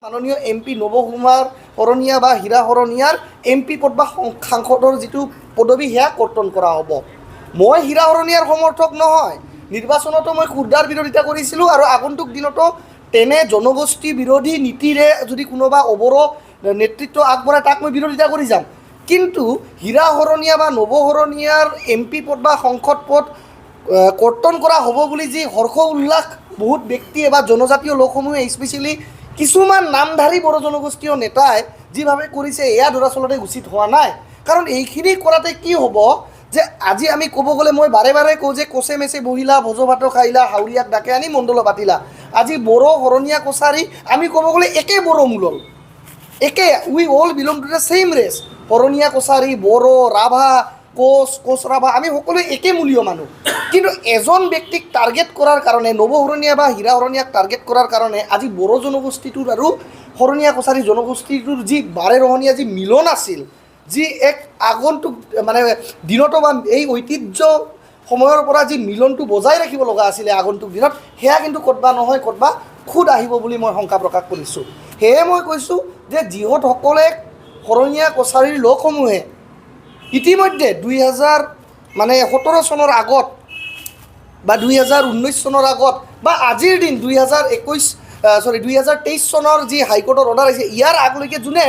মাননীয় MP নৱকুমাৰ শৰণীয়া বা হীৰা শৰণীয়াৰ MP পদ বা সাংসদৰ যিটো পদবী সেয়া কৰ্তন কৰা হ'ব। মই হীৰা শৰণীয়াৰ সমৰ্থক নহয়, নিৰ্বাচনতো মই ক্ষুদ্ৰাৰ বিৰোধিতা কৰিছিলোঁ আৰু আগন্তুক দিনতো তেনে জনগোষ্ঠী বিৰোধী নীতিৰে যদি কোনোবা অৱৰ নেতৃত্ব আগবঢ়ায় তাক মই বিৰোধিতা কৰি যাম। কিন্তু হীৰা শৰণীয়া বা নৱ শৰণীয়াৰ MP পদ বা সংসদ পদ কৰ্তন কৰা হ'ব বুলি যি হৰ্ষ উল্লাস বহুত ব্যক্তিয়ে বা জনজাতীয় লোকসমূহে স্পেচিয়েলি কিছুমান নামধাৰী বড়ো জনগোষ্ঠীয় নেতাই যিভাৱে কৰিছে এয়া দৰাচলতে উচিত হোৱা নাই। কাৰণ এইখিনি কৰাতে কি হ'ব যে আজি আমি ক'ব গ'লে মই বাৰে বাৰে কওঁ যে কচে মেচে বহিলা ভোজ ভাত খাইলা হাউৰীয়াক ডাকে আনি মণ্ডল পাতিলা। আজি বড়ো শৰণীয়া কছাৰী আমি ক'ব গ'লে একে বড়ো মূলৰ, একে we all belong to the same race. Saraniya Kachari, Bodo, Rabha, Koch Rabha আমি সকলোৱে একেমূলীয় মানুহ। কিন্তু এজন ব্যক্তিক টাৰ্গেট কৰাৰ কাৰণে নৱ শৰণীয়া বা হীৰা শৰণীয়াক টাৰ্গেট কৰাৰ কাৰণে আজি বড়ো জনগোষ্ঠীটোৰ আৰু শৰণীয়া কছাৰী জনগোষ্ঠীটোৰ যি বাৰেৰহণীয়া যি মিলন আছিল, যি এক আগন্তুক মানে দিনতো বা এই ঐতিহ্য সময়ৰ পৰা যি মিলনটো বজাই ৰাখিব লগা আছিলে আগন্তুক দিনত, সেয়া কিন্তু ক'তবা নহয় ক'তবা খুদ আহিব বুলি মই শংকা প্ৰকাশ কৰিছোঁ। সেয়ে মই কৈছোঁ যে যিসকলে শৰণীয়া কছাৰীৰ লোকসমূহে ইতিমধ্যে 2017 চনৰ আগত বা 2019 চনৰ আগত বা আজিৰ দিন 2023 চনৰ যি হাইকোৰ্টৰ অৰ্ডাৰ আহিছে ইয়াৰ আগলৈকে যোনে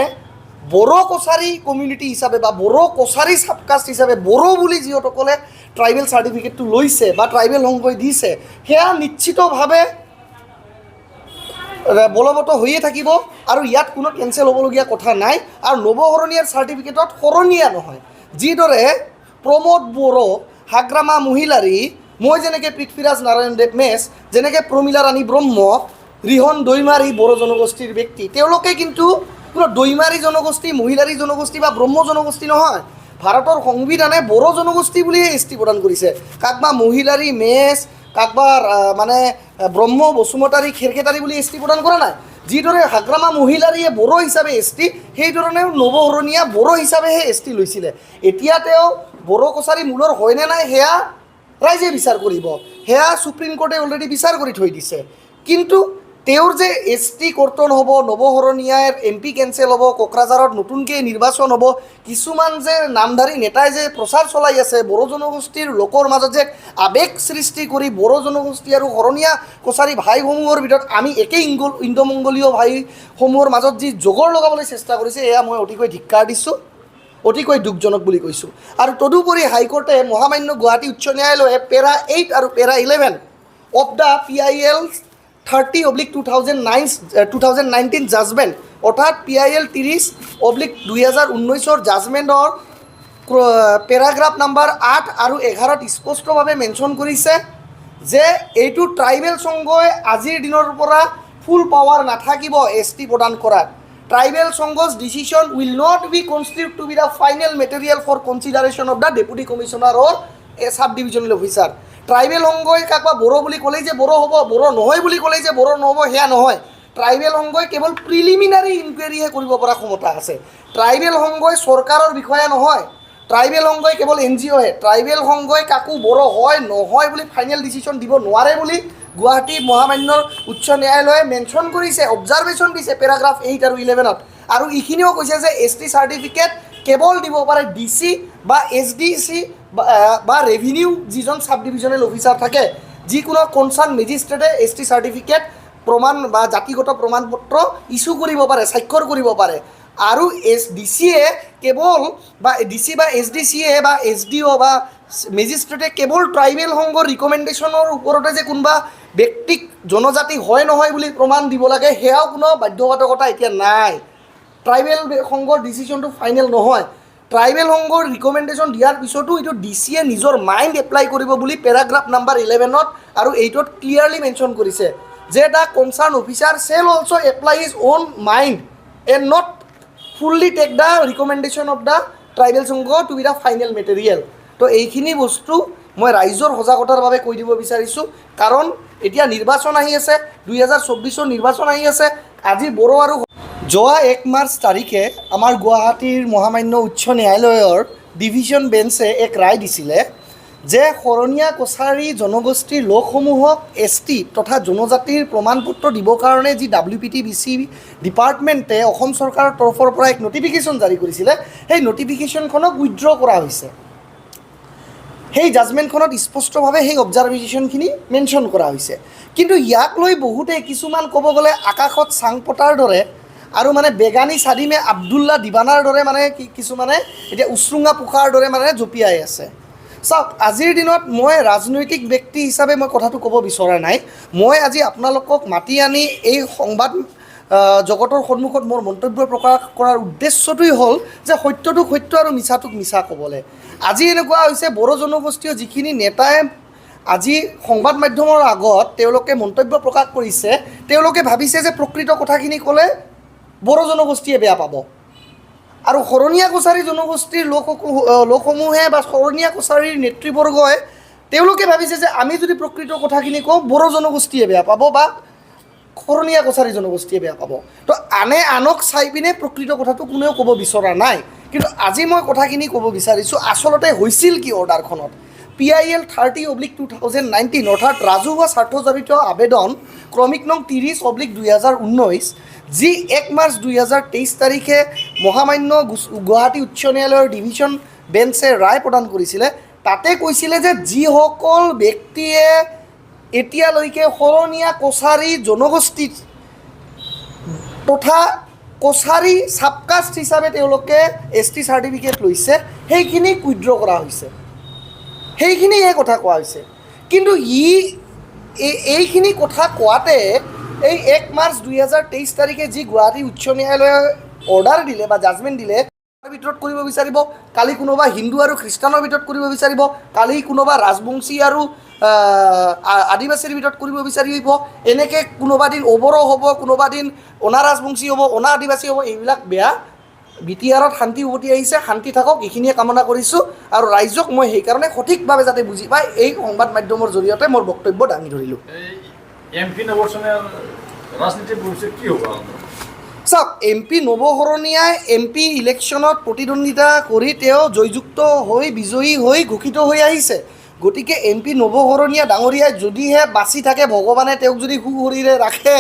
বড়ো কছাৰী কমিউনিটি হিচাপে বা বড়ো কছাৰী ছাবকাষ্ট হিচাপে বড়ো বুলি যিসকলে ট্ৰাইবেল চাৰ্টিফিকেটটো লৈছে বা ট্ৰাইবেল সংঘই দিছে সেয়া নিশ্চিতভাৱে বলবৎ হৈয়ে থাকিব আৰু ইয়াত কোনো কেঞ্চেল হ'বলগীয়া কথা নাই। আৰু নৱ শৰণীয়াৰ চাৰ্টিফিকেটত শৰণীয়া নহয়, যিদৰে প্ৰমোদ বড়ো, হাগ্ৰামা মহিলাৰী, মই যেনেকৈ পৃথ্বীৰাজ নাৰায়ণ দেৱ মেছ, যেনেকৈ প্ৰমীলা ৰাণী ব্ৰহ্ম, ৰিহন দৈমাৰী বড়ো জনগোষ্ঠীৰ ব্যক্তি, তেওঁলোকে কিন্তু কোনো দৈমাৰী জনগোষ্ঠী, মহিলাৰী জনগোষ্ঠী বা ব্ৰহ্ম জনগোষ্ঠী নহয়। ভাৰতৰ সংবিধানে বড়ো জনগোষ্ঠী বুলিয়ে এছ টি প্ৰদান কৰিছে। কাকবা মহিলাৰী মেছ, কাকবা মানে ব্ৰহ্ম বসুমতাৰী খেৰখেতাৰী বুলি এছ টি প্ৰদান কৰা নাই। যিদৰে হাগ্ৰামা মহিলাৰীয়ে বড়ো হিচাপে এছ টি, সেইধৰণেও নৱ শৰণীয়া বড়ো হিচাপেহে এছ টি লৈছিলে। এতিয়া তেওঁ বড়ো কছাৰী মূলৰ হয়নে নাই সেয়া ৰাইজে বিচাৰ কৰিব, সেয়া সুপ্ৰিম কোৰ্টে অলৰেডি বিচাৰ কৰি থৈ দিছে। কিন্তু তেওঁৰ যে এছ টি কৰ্তন হ'ব, নৱ শৰণীয়াৰ MP কেঞ্চেল হ'ব, কোকৰাঝাৰত নতুনকৈ নিৰ্বাচন হ'ব, কিছুমান যে নামধাৰী নেতাই যে প্ৰচাৰ চলাই আছে বড়ো জনগোষ্ঠীৰ লোকৰ মাজত যে আৱেগ সৃষ্টি কৰি বড়ো জনগোষ্ঠী আৰু শৰণীয়া কছাৰী ভাইসমূহৰ ভিতৰত আমি একেই ইণ্ডোমংগোলীয় ভাইসমূহৰ মাজত যি জগৰ লগাবলৈ চেষ্টা কৰিছে এয়া মই অতিকৈ ধিক্কাৰ দিছোঁ, অতিকৈ দুখজনক বুলি কৈছোঁ। আৰু তদুপৰি হাইকোৰ্টে মহামান্য গুৱাহাটী উচ্চ ন্যায়ালয়ে পেৰা 8 আৰু পেৰা 11 অফ দ্য PIL 30/2019 জাজমেণ্ট অৰ্থাৎ PIL 30/2019 জাজমেণ্টৰ পেৰাগ্ৰাফ নাম্বাৰ 8 আৰু 11 স্পষ্টভাৱে মেনশ্যন কৰিছে যে এইটো ট্ৰাইবেল সংঘই আজিৰ দিনৰ পৰা ফুল পাৱাৰ নাথাকিব এছ টি প্ৰদান কৰাত। Tribal Sangho's decision will not be constituted to be the final material for consideration of the Deputy Commissioner or a Sub-Divisional Officer. Tribal সংঘই কাকবা বড়ো বুলি ক'লেই যে বড়ো হ'ব, বড়ো নহয় বুলি ক'লেই যে বড়ো নহ'ব সেয়া নহয়। ট্ৰাইবেল সংঘই কেৱল প্ৰিলিমিনাৰী ইনকুৱেৰিহে কৰিব পৰা ক্ষমতা আছে। ট্ৰাইবেল সংঘই চৰকাৰৰ বিষয়া নহয়, ট্ৰাইবেল সংঘই কেৱল NGO হে। ট্ৰাইবেল সংঘই কাকো বড়ো হয় নহয় বুলি ফাইনেল ডিচিশ্যন দিব নোৱাৰে বুলি গুৱাহাটী মহামান্য উচ্চ ন্যায়ালয়ে মেনশ্যন কৰিছে, অবজাৰভেশ্যন দিছে পেৰাগ্ৰাফ 8 আৰু 11ত। আৰু এইখিনিও কৈছে যে এছ টি চাৰ্টিফিকেট কেৱল দিব পাৰে DC বা SDC বা ৰেভিনিউ যিজন চাব ডিভিজনেল অফিচাৰ থাকে, যিকোনো কনচাৰ্ণ মেজিষ্ট্ৰেটে এছ টি চাৰ্টিফিকেট প্ৰমাণ বা জাতিগত প্ৰমাণ পত্ৰ ইছ্যু কৰিব পাৰে, স্বাক্ষৰ কৰিব পাৰে। আৰু DCয়ে কেৱল বা DC বা SDCয়ে বা SDO বা মেজিষ্ট্ৰেটে কেৱল ট্ৰাইবেল সংঘৰ ৰিকমেণ্ডেশ্যনৰ ওপৰতে যে কোনোবা ব্যক্তিক জনজাতি হয় নহয় বুলি প্ৰমাণ দিব লাগে সেয়াও কোনো বাধ্যবাধকতা এতিয়া নাই। ট্ৰাইবেল সংঘৰ ডিচিশ্যনটো ফাইনেল নহয়। ট্ৰাইবেল সংঘৰ ৰিকমেণ্ডেশ্যন দিয়াৰ পিছতো এইটো DCয়ে নিজৰ মাইণ্ড এপ্লাই কৰিব বুলি পেৰাগ্ৰাফ নাম্বাৰ 11ত আৰু 8ত ক্লিয়াৰলি মেনশ্যন কৰিছে যে the concerned officer shall also' apply his own mind and not fully take the recommendation of the tribal সংঘ to be the final material. তো এইখিনি বস্তু মই ৰাইজৰ সজাগতাৰ বাবে কৈ দিব বিচাৰিছোঁ, কাৰণ এতিয়া নিৰ্বাচন আহি আছে, 2024 নিৰ্বাচন আহি আছে। আজি বড়ো আৰু যোৱা 1 মাৰ্চ তাৰিখে আমাৰ গুৱাহাটীৰ মহামান্য উচ্চ ন্যায়ালয়ৰ ডিভিজন বেঞ্চে এক ৰায় দিছিলে যে শৰণীয়া কছাৰী জনগোষ্ঠীৰ লোকসমূহক ST তথা জনজাতিৰ প্ৰমাণপত্ৰ দিবৰ কাৰণে যি WPTBC ডিপাৰ্টমেণ্টে অসম চৰকাৰৰ তৰফৰ পৰা এক নটিফিকেশ্যন জাৰি কৰিছিলে, সেই নটিফিকেশ্যনখনক উইথড্ৰ কৰা হৈছে। সেই জাজমেণ্টখনত স্পষ্টভাৱে সেই অবজাৰভেশ্যনখিনি মেনশ্যন কৰা হৈছে। কিন্তু ইয়াক লৈ বহুতে কিছুমান ক'ব গ'লে আকাশত চাং পতাৰ দৰে আৰু মানে বেগানী চাদিমে আব্দুল্লা দিৱানাৰ দৰে মানে কিছুমানে এতিয়া উচ্ছৃংখা পোখাৰ দৰে মানে জঁপিয়াই আছে। চাওক, আজিৰ দিনত মই ৰাজনৈতিক ব্যক্তি হিচাপে মই কথাটো ক'ব বিচৰা নাই। মই আজি আপোনালোকক মাতি আনি এই সংবাদ জগতৰ সন্মুখত মোৰ মন্তব্য প্ৰকাশ কৰাৰ উদ্দেশ্যটোৱেই হ'ল যে সত্যটোক সত্য আৰু মিছাটোক মিছা ক'বলৈ। আজি এনেকুৱা হৈছে, বড়ো জনগোষ্ঠীয় যিখিনি নেতাই আজি সংবাদ মাধ্যমৰ আগত তেওঁলোকে মন্তব্য প্ৰকাশ কৰিছে, তেওঁলোকে ভাবিছে যে প্ৰকৃত কথাখিনি ক'লে বড়ো জনগোষ্ঠীয়ে বেয়া পাব। আৰু শৰণীয়া কছাৰী জনগোষ্ঠীৰ লোকসমূহে বা শৰণীয়া কছাৰীৰ নেতৃবৰ্গই তেওঁলোকে ভাবিছে যে আমি যদি প্ৰকৃত কথাখিনি কওঁ বড়ো জনগোষ্ঠীয়ে বেয়া পাব বা শৰণীয়া কছাৰী জনগোষ্ঠীয়ে বেয়া পাব। তো আনক চাই পিনে প্ৰকৃত কথাটো কোনেও ক'ব বিচৰা নাই। কিন্তু আজি মই কথাখিনি ক'ব বিচাৰিছোঁ, আচলতে হৈছিল কি অৰ্ডাৰখনত। PIL 30/2019 অৰ্থাৎ ৰাজহুৱা স্বাৰ্থজড়িত আবেদন ক্ৰমিক নং 30/2019 যি 1 মাৰ্চ 2023 তাৰিখে মহামান্য গুৱাহাটী উচ্চ ন্যায়ালয়ৰ ডিভিশ্যন বেঞ্চে ৰায় প্ৰদান কৰিছিলে, তাতে কৈছিলে যে যিসকল ব্যক্তিয়ে এতিয়ালৈকে শৰণীয়া কছাৰী জনগোষ্ঠী তথা কছাৰী ছাবকাষ্ট হিচাপে তেওঁলোকে ST চাৰ্টিফিকেট লৈছে, সেইখিনি উইথড্ৰ কৰা হৈছে, সেইখিনিহে কথা কোৱা হৈছে। কিন্তু এইখিনি কথা কোৱাতে এই 1 মাৰ্চ 2023 তাৰিখে যি গুৱাহাটী উচ্চ ন্যায়ালয়ে অৰ্ডাৰ দিলে বা জাজমেণ্ট দিলে, তাৰ ভিতৰত কৰিব বিচাৰিব, কালি কোনোবা হিন্দু আৰু খ্ৰীষ্টানৰ ভিতৰত কৰিব বিচাৰিব, কালি কোনোবা ৰাজবংশী আৰু আদিবাসীৰ ভিতৰত কৰিব বিচাৰিব, এনেকৈ কোনোবা দিন অবড়ো হ'ব, কোনোবা দিন অনা ৰাজবংশী হ'ব, অনা আদিবাসী হ'ব। এইবিলাক বেয়া। BTRত শান্তি উভতি আহিছে, শান্তি থাকক, এইখিনিয়ে কামনা কৰিছোঁ। আৰু ৰাইজক মই সেইকাৰণে সঠিকভাৱে যাতে বুজি পায় এই সংবাদ মাধ্যমৰ জৰিয়তে মোৰ বক্তব্য দাঙি ধৰিলোঁ। MP নৱশৰণীয়াৰ ৰাজনীতিৰ ভৱিষ্যত কি হ'ব? চাওক, MP নৱশৰণীয়াই MP ইলেকশ্যনত প্ৰতিদ্বন্দ্বিতা কৰি তেওঁ জয়যুক্ত হৈ বিজয়ী হৈ ঘোষিত হৈ আহিছে। গতিকে MP নৱশৰণীয়া ডাঙৰীয়াই যদিহে বাচি থাকে, ভগৱানে তেওঁক যদি সুশৰীৰে ৰাখে,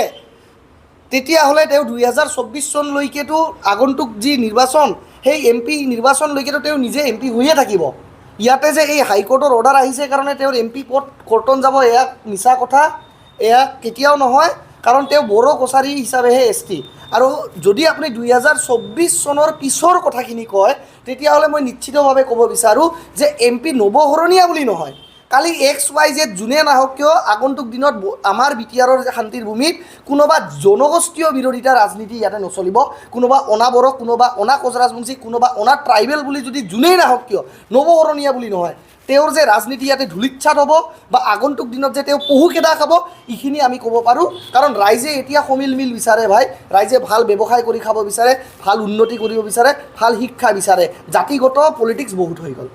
তেতিয়াহ'লে তেওঁ 2024 চনলৈকেতো আগন্তুক যি নিৰ্বাচন, সেই MP নিৰ্বাচনলৈকেতো তেওঁ নিজে MP হৈয়ে থাকিব। ইয়াতে যে এই হাইকোৰ্টৰ অৰ্ডাৰ আহিছে কাৰণে তেওঁৰ MP পদ কৰ্তন যাব, এয়া মিছা কথা, এয়া কেতিয়াও নহয়। কাৰণ তেওঁ বড়ো কছাৰী হিচাপেহে ST। আৰু যদি আপুনি 2024 চনৰ পিছৰ কথাখিনি কয়, তেতিয়াহ'লে মই নিশ্চিতভাৱে ক'ব বিচাৰোঁ যে MP নৱশৰণীয়া বুলি নহয়, কালি XYZ যোনে নাহক কিয় আগন্তুক দিনত আমাৰ BTRৰ শান্তিৰ ভূমিত কোনোবা জনগোষ্ঠীয় বিৰোধিতা ৰাজনীতি ইয়াতে নচলিব। কোনোবা অনা বড়ো, কোনোবা অনা কোচ ৰাজবংশী, কোনোবা অনা ট্ৰাইবেল বুলি যদি যোনেই নাহক কিয়, নৱশৰণীয়া বুলি নহয়, তেওঁৰ যে ৰাজনীতি ইয়াতে ধূলিচ্ছাত হ'ব বা আগন্তুক দিনত যে তেওঁ পহু খেদা খাব, এইখিনি আমি ক'ব পাৰোঁ। কাৰণ ৰাইজে এতিয়া সমিল মিল বিচাৰে ভাই, ৰাইজে ভাল ব্যৱসায় কৰি খাব বিচাৰে, ভাল উন্নতি কৰিব বিচাৰে, ভাল শিক্ষা বিচাৰে। জাতিগত পলিটিক্স বহুত হৈ গ'ল।